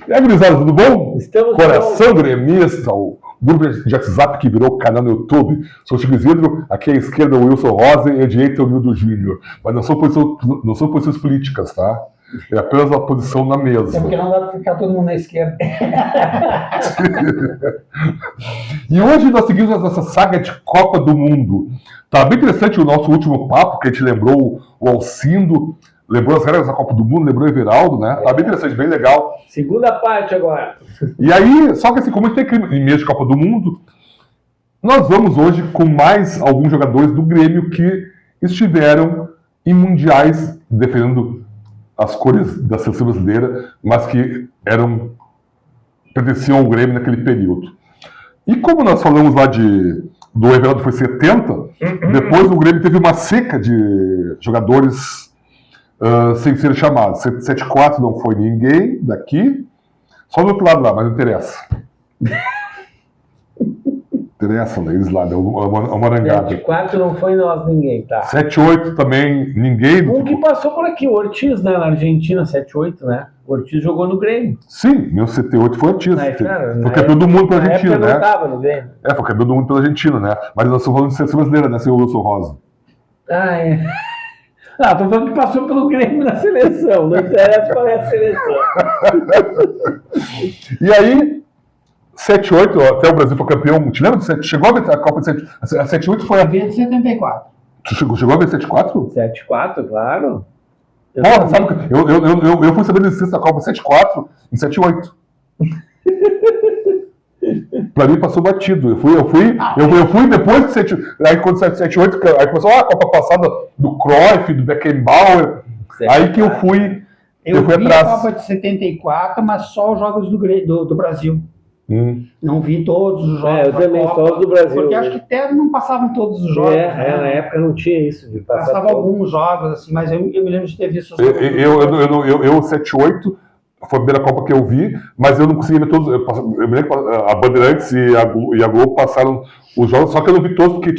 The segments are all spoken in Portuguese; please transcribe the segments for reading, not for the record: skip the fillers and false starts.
E aí, gurizada, tudo bom? Estamos Coração gremista, o grupo de WhatsApp que virou canal no YouTube. Sou o Chico Isidro, aqui à esquerda o Wilson Rosa e à direita o Nildo Júnior. Mas não são posições políticas, tá? É apenas uma posição na mesa. É porque não dá pra ficar todo mundo na esquerda. E hoje nós seguimos essa saga de Copa do Mundo. Tá bem interessante o nosso último papo, que a gente lembrou o Alcindo, lembrou as regras da Copa do Mundo, lembrou o Everaldo, né? Tá bem interessante, bem legal. Segunda parte agora. E aí, só que assim, como a gente tem em mês de Copa do Mundo, nós vamos hoje com mais alguns jogadores do Grêmio que estiveram em mundiais defendendo as cores da seleção brasileira, mas que pertenciam ao Grêmio naquele período. E como nós falamos lá do Everaldo foi 70, depois o Grêmio teve uma seca de jogadores sem ser chamados. 7-4 não foi ninguém daqui, só do outro lado lá, mas não interessa. Interessam, né? Eles lá, a Marangada. 7-4 não foi nós ninguém, tá? 7-8 também, ninguém. Um que passou por aqui, o Ortiz, né, na Argentina, 7-8, né? O Ortiz jogou no Grêmio. Sim, meu 78 foi Ortiz. Cara, foi campeão do mundo pela Argentina, né? Não tava no Grêmio. Foi campeão do mundo pela Argentina, né? Mas nós estamos falando de seleção brasileira, né, senhor Wilson Rosa? Ah, é. Ah, tô falando que passou pelo Grêmio na seleção, não interessa qual é a seleção. E aí, 7-8, até o Brasil foi campeão. Te lembra de 7? Chegou a ver a Copa de 7? A 7-8 foi a. De 74. Tu chegou a ver 7-4? 7-4, claro. Porra, sabe que eu fui saber da existência da Copa 7-4 em 7-8. Pra mim passou batido. Eu fui depois de 7. Aí quando 7-8, aí começou a Copa passada do Cruyff, do Beckenbauer. Aí que eu fui. Eu fui vi atrás. a Copa de 74, mas só os jogos do Brasil. Não vi todos os jogos. Eu também, Copa, só os do Brasil. Porque acho que até não passavam todos os jogos. Na época não tinha isso de passar. Passava alguns jogos, assim, mas eu me lembro de ter visto os jogos. Eu 7-8 foi a primeira Copa que eu vi, mas eu não consegui ver todos. Eu me lembro que a Bandeirantes e a Globo passaram os jogos, só que eu não vi todos porque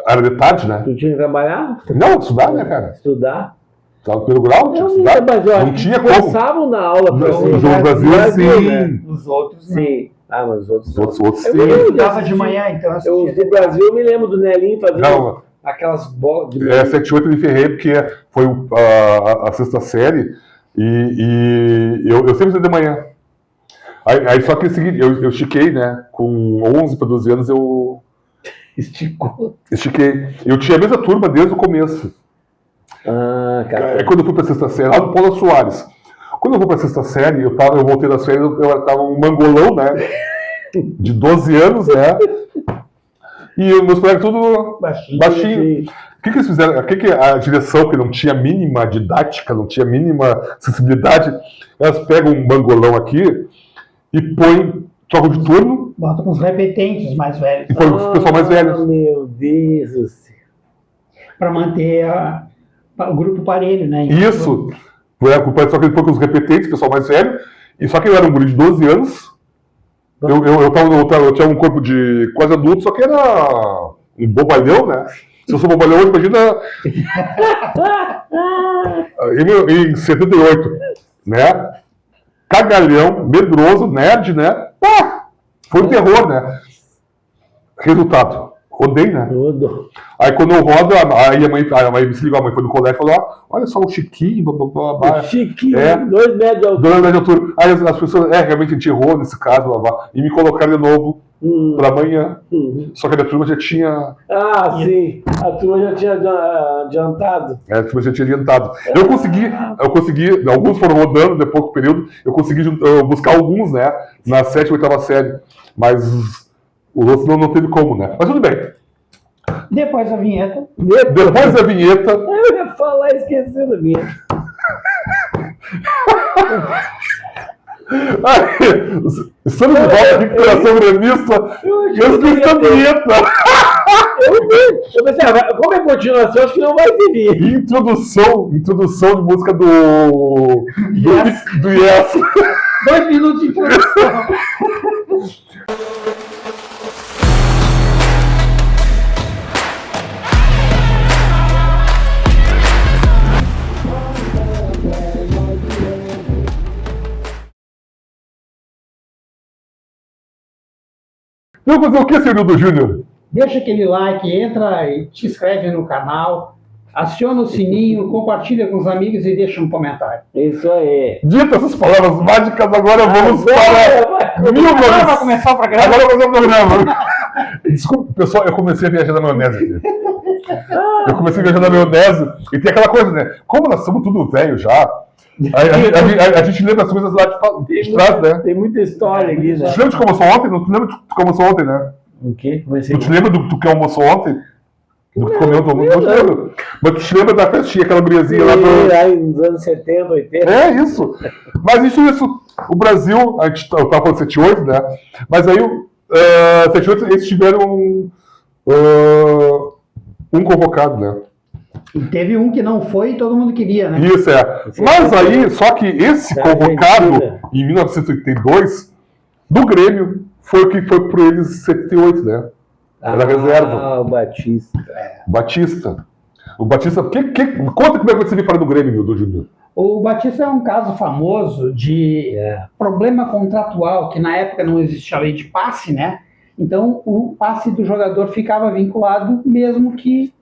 era de tarde, né? Tu tinha que trabalhar? Não, estudar, né, cara? Estudar? Tava pelo grau, tinha que estudar. Não tinha como. Passavam na aula pra no jogo do Brasil, sim. Né? Os outros, sim. Ah, mas os outros sim. Eu estudava de manhã, então Os do Brasil, eu me lembro do Nelinho fazendo aquelas bolas de 7-8 eu me ferrei porque foi a sexta série e eu sempre sei de manhã. Aí só que é o seguinte, eu estiquei, né? Com 11 para 12 anos eu... Estiquei. Eu tinha a mesma turma desde o começo. Ah, cara. É quando eu fui para a sexta série, lá do Paula Soares. Quando eu vou para a sexta série, eu voltei das férias, eu tava um mangolão, né? De 12 anos, né? E meus colegas tudo baixinho. O que eles fizeram? O que a direção, que não tinha mínima didática, não tinha mínima sensibilidade, elas pegam um mangolão aqui e põem, trocam de turno. Bota com os repetentes mais velhos. E põe o pessoal mais velho. Meu Deus do céu. Para manter o grupo parelho, né? Isso. Só que ele põe com os repetentes, o pessoal mais velho. E só que eu era um guri de 12 anos. Eu tinha um corpo de quase adulto, só que era um bobalhão, né? Se eu sou bobalhão hoje, imagina. Em 78, né? Cagalhão, medroso, nerd, né? Foi um terror, né? Resultado. Rodei, né? Tudo. Aí quando eu rodo, aí a mãe me ligou, a mãe foi no colégio e falou, olha só o Chiquinho, O Chiquinho, 2 metros de altura. 2 metros de altura. Aí as pessoas, realmente a gente errou nesse caso, e me colocaram de novo para amanhã. Só que a turma já tinha... Ah, sim. A turma já tinha adiantado. A turma já tinha adiantado. Eu consegui, alguns foram rodando depois do período, eu consegui buscar alguns, né, na 7ª, 8ª série, mas os outros não teve como, né? Mas tudo bem. Depois da vinheta. Depois da vinheta... Eu ia falar e esqueci da vinheta. Estamos de volta aqui com o Coração Gremista. Eu esqueci a vinheta. Eu pensei, como é continuação, acho que não vai ter vinheta. Introdução de música do Yes. 2 minutos de introdução. Então fazer o que, Senildo Júnior? Deixa aquele like, entra e te inscreve no canal, aciona o sininho, compartilha com os amigos e deixa um comentário. Isso aí. Dito essas palavras mágicas, agora vamos para Agora vai começar o programa. Agora vai começar o programa. Desculpa, pessoal, eu comecei a viajar na maionese aqui. Eu comecei a viajar na maionese e tem aquela coisa, né? Como nós somos tudo velho já, a gente lembra as coisas lá de trás, né? Tem muita história aqui, né? Tu te lembra de como almoçou ontem? Não te lembra de como almoçou ontem, né? O quê? Tu te lembra do que almoçou ontem? Do que comeu ontem? Não te lembra. Mas tu te lembra da festinha, aquela guriazinha lá do... Aí nos anos 70, 80. É isso. Mas isso. O Brasil, eu tava falando 78, né? Mas aí, 78, eles tiveram um convocado, né? E teve um que não foi e todo mundo queria, né? Isso, é. Mas aí, só que esse Da convocado, Argentina. em 1982, do Grêmio, foi o que foi pro eles em 78, né? Era reserva. Ah, o Batista. Batista. O Batista, conta como é que você viu para do Grêmio, Mildo Júnior. O Batista é um caso famoso de problema contratual, que na época não existia lei de passe, né? Então o passe do jogador ficava vinculado mesmo que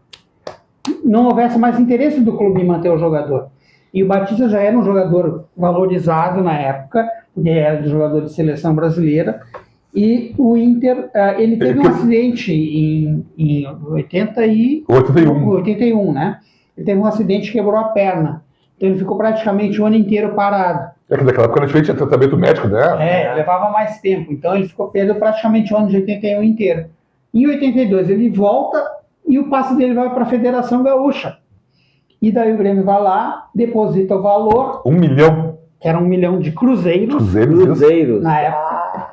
não houvesse mais interesse do clube em manter o jogador. E o Batista já era um jogador valorizado na época, porque era jogador de seleção brasileira, e o Inter, ele teve um acidente em 81, né? Ele teve um acidente e quebrou a perna. Então ele ficou praticamente o ano inteiro parado. É que naquela época a gente tinha tratamento médico, né? Levava mais tempo. Então ele perdeu praticamente o ano de 81 inteiro. Em 82 ele volta e o passe dele vai para a Federação Gaúcha. E daí o Grêmio vai lá, deposita o valor, 1 milhão. que era 1 milhão de cruzeiros Cruzeiros. na época,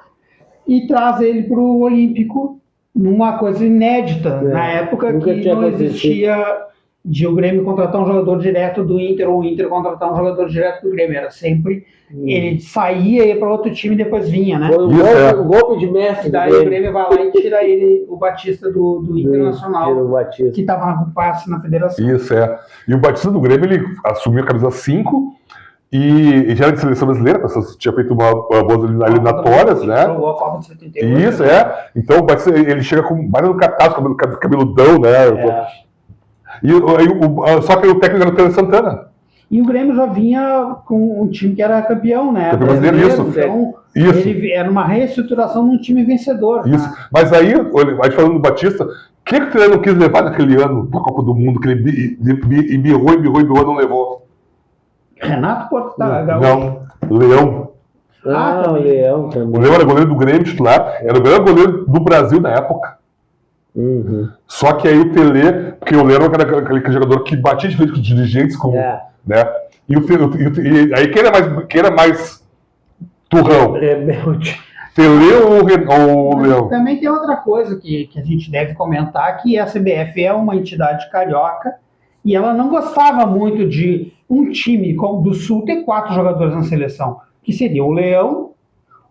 e traz ele para o Olímpico numa coisa inédita na época, nunca que tinha não existia de o Grêmio contratar um jogador direto do Inter ou o Inter contratar um jogador direto do Grêmio. Era sempre ele saía, ia para outro time e depois vinha, né? Foi um golpe de mestre. E daí o Grêmio vai lá e tira ele, o Batista do Internacional, Tira o Batista. que estava com passe na federação. Isso, é. E o Batista do Grêmio, ele assumiu a camisa 5 e já era de seleção brasileira, tinha feito boas eliminatórias, né? Jogou a Copa de 78. Isso, é. Então o Batista, ele chega com mais no catarse, cabeludão, né? Só que o técnico era o Tele Santana. E o Grêmio já vinha com um time que era campeão, né? Campeão brasileiro, isso. Então, Isso. ele era uma reestruturação de um time vencedor. Isso. Né? Mas aí, a gente falando do Batista, quem que o treinador não quis levar naquele ano pra Copa do Mundo, que ele embirrou, não levou? Renato Portaluppi. Não, Leão. O também. Leão O também. Leão era goleiro do Grêmio titular, era o melhor goleiro do Brasil na época. Uhum. Só que aí o Tele, porque o Leão era aquele jogador que batia de frente com os dirigentes, né? E aí quem era mais turrão? Rebelde. Tele ou o Leão? Também tem outra coisa que a gente deve comentar, que a CBF é uma entidade carioca e ela não gostava muito de um time como do Sul ter 4 jogadores na seleção, que seria o Leão,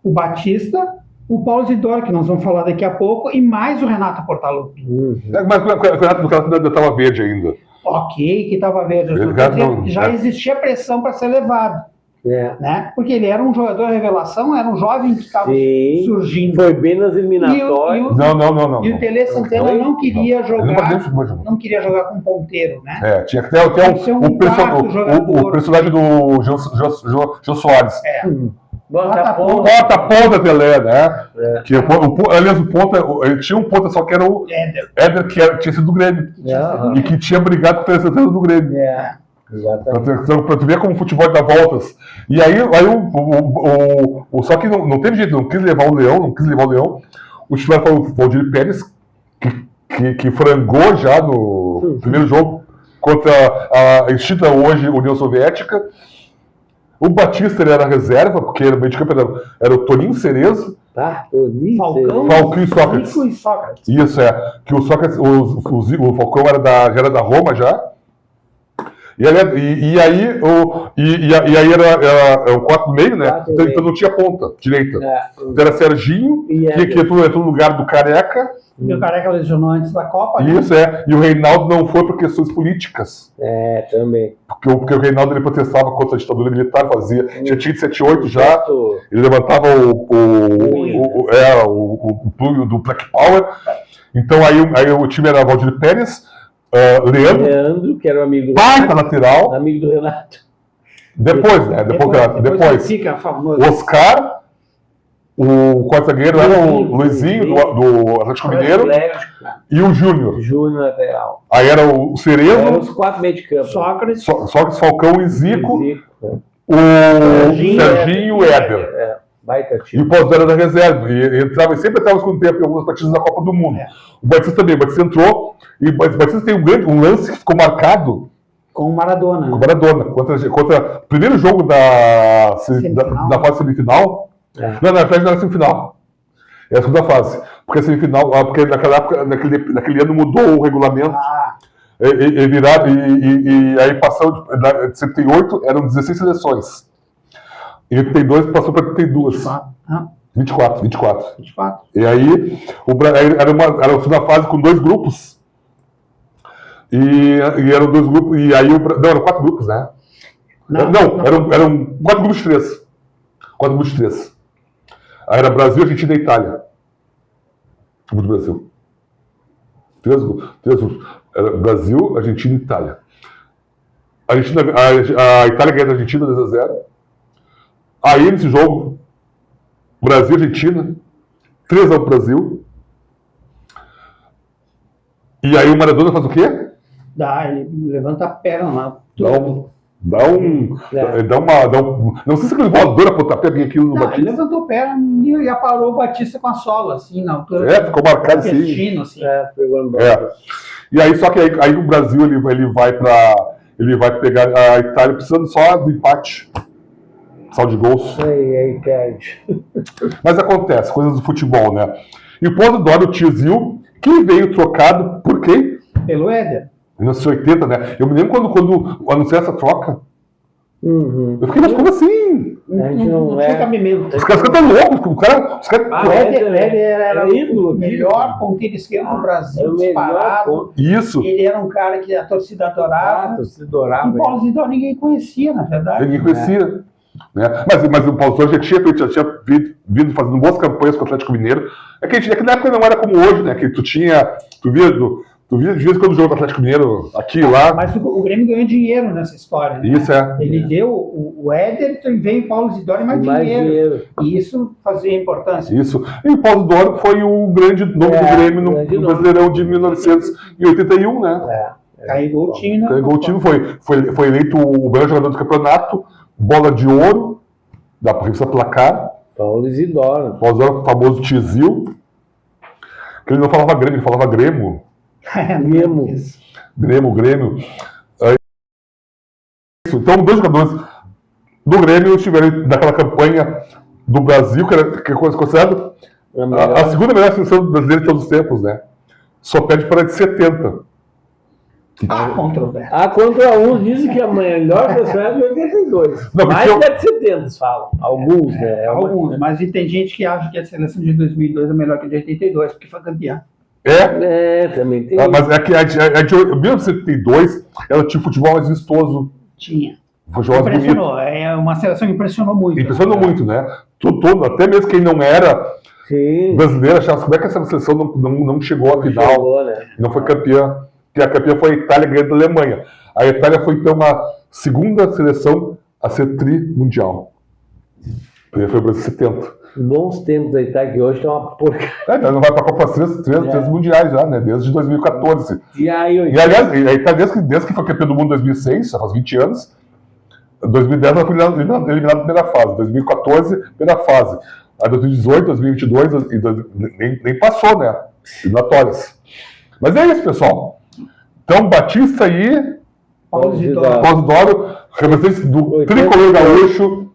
o Batista, o Paulo Isidoro, que nós vamos falar daqui a pouco, e mais o Renato Portaluppi. Mas o Renato do Campeonato ainda estava verde ainda. Ok, que estava verde. Já existia pressão para ser levado. Né? Porque ele era um jogador revelação, era um jovem que estava surgindo. Foi bem nas eliminatórias. Não. E o Tele Santana não queria jogar com ponteiro, né? Tinha que ter o personagem do Jô Soares. Bota a ponta Tele, né? Aliás, o ponta, ele tinha um ponta, só que era o Éder, que tinha sido do Grêmio. E que tinha brigado com o Tele Santana do Grêmio. Pra tu ver como o futebol dá voltas. E aí só que não teve jeito, não quis levar o Leão. O titular foi o Valdir Pérez, que frangou já no primeiro jogo contra a extinta hoje União Soviética. O Batista era reserva, porque era meio de campo, era o Toninho Cerezo. Falcão e Sócrates. Isso, que o Sócrates, o Falcão já era da Roma já. E aí era o 4 no meio, né? Quatro no Então, meio. então não tinha ponta direita. É, Então era Serginho, E que entrou no lugar do Careca. E o Careca lesionou antes da Copa, né? Isso e o Reinaldo não foi por questões políticas. também. Porque o Reinaldo ele protestava contra a ditadura militar, já tinha de 78 já. Certo. Ele levantava o punho do Black Power. Então aí o time era Valdir Pérez, Leandro, que era o amigo baita lateral. amigo do Renato. Depois, né? Depois. Fica famoso. Oscar, o quarto-zagueiro era o Luizinho do Atlético Mineiro e o Júnior. Júnior lateral. Aí era o Eram Cerezo, os 4 meio de campo. Sócrates. Sócrates, Falcão e Zico, o Serginho, Serginho e o Éder. Baita E time. o Paulo era da reserva. E sempre entrava com o tempo em algumas partidas da Copa do Mundo. O Batista também. O Batista entrou. E o Batista tem um lance que ficou marcado Com o Maradona. com o Né? Maradona. Contra o primeiro jogo da fase semifinal. Não, na verdade não era semifinal. É a segunda fase. Porque a semifinal, porque naquela época, naquele ano mudou o regulamento. E aí passou de 78, eram 16 seleções. Em 82 passou para 32. 24. E aí era a segunda fase com 2 grupos. E eram 2 grupos. E aí não, eram 4 grupos, né? Eram 4 grupos de 3. 4 grupos de 3. Aí era Brasil, Argentina e Itália. Grupo do Brasil. 3 grupos. Era Brasil, Argentina e Itália. A Itália ganhou da Argentina 2-0. Aí nesse jogo, Brasil e Argentina, 3-1 pro Brasil. E aí o Maradona faz o quê? Ele levanta a perna lá. Não sei se aquele voador a pontapé vinha aquilo no Ele Batista. levantou a perna e aparou o Batista com a sola, assim, na altura. Ficou marcado assim. Intestino, assim. Pegou no braço. E aí, só que aí o Brasil ele vai pegar a Itália precisando só do empate. Saldo de gols. Aí perde. Mas acontece, coisas do futebol, né? E o Polidoro, o tiozinho, que veio trocado por quem? Pelo Éder. Em 1980, né? Eu me lembro quando anunciaram essa troca. Uhum. Eu fiquei, mas como assim? A gente não tinha cabimento. Os caras estão loucos. O Éder era ídolo, o melhor ponteiro esquerdo do Brasil, disparado. Isso. Ele era um cara que a torcida adorava. E o Paulo Zidoro ninguém conhecia, na verdade. Ninguém conhecia. Né? Mas o Paulo Zidoro já tinha vindo fazendo boas campanhas com o Atlético Mineiro. É que na época não era como hoje, né? Que tu via de vez em quando o jogo do Atlético Mineiro aqui e lá. Mas o Grêmio ganhou dinheiro nessa história. Né? Isso é. Ele deu o Éder, e veio o Paulo Zidoro e mais dinheiro. E isso fazia importância. Isso. E o Paulo Zidoro foi o grande nome do Grêmio no Brasileirão de 1981, né? Carregou o time. Carregou o time, foi eleito o melhor jogador do campeonato, bola de ouro, da revista Placar. Paulo Isidoro. Paulo Zidoro, o famoso Tizil, que ele não falava Grêmio, ele falava Grêmio. Grêmio. Então, 2 jogadores do Grêmio estiveram naquela campanha do Brasil, que é considerado a segunda melhor seleção brasileira de todos os tempos, né? Só perde para a de 70. Contra uns dizem que a melhor seleção é de 82. Mais que a de 70, falam. Alguns, né? Alguns, mas tem gente que acha que a seleção de 2002 é melhor que a de 82, porque foi campeã. Também tem. Mas é que a de 1972, ela tinha futebol mais vistoso. Tinha. Futebol Impressionou. Uma seleção que impressionou muito. Impressionou muito, né? Até mesmo quem não era brasileiro achava como é que essa seleção não chegou à final. Não foi campeã. Porque a campeã foi a Itália ganhando da Alemanha. A Itália foi, então, a segunda seleção a ser tri-mundial. Primeiro foi o Brasil 70. Bons tempos da Itália, que hoje é uma porcaria. Não vai para a Copa 3 mundiais já, né? Desde 2014. E aliás, a Itália, desde que foi campeã do mundo em 2006, já faz 20 anos, em 2010 ela foi eliminada na primeira fase, 2014, primeira fase. Aí 2018, 2022, nem passou, né? Eliminatórias. Mas é isso, pessoal. Então, Batista aí, Paulo Zidoro, representante do tricolor gaúcho,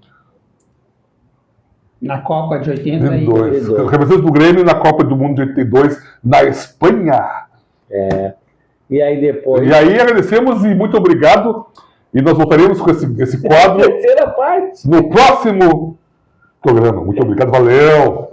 na Copa de 82. Representante do Grêmio na Copa do Mundo de 82, na Espanha. E aí depois... E aí agradecemos e muito obrigado. E nós voltaremos com esse quadro Terceira parte. no próximo programa. Muito obrigado, valeu!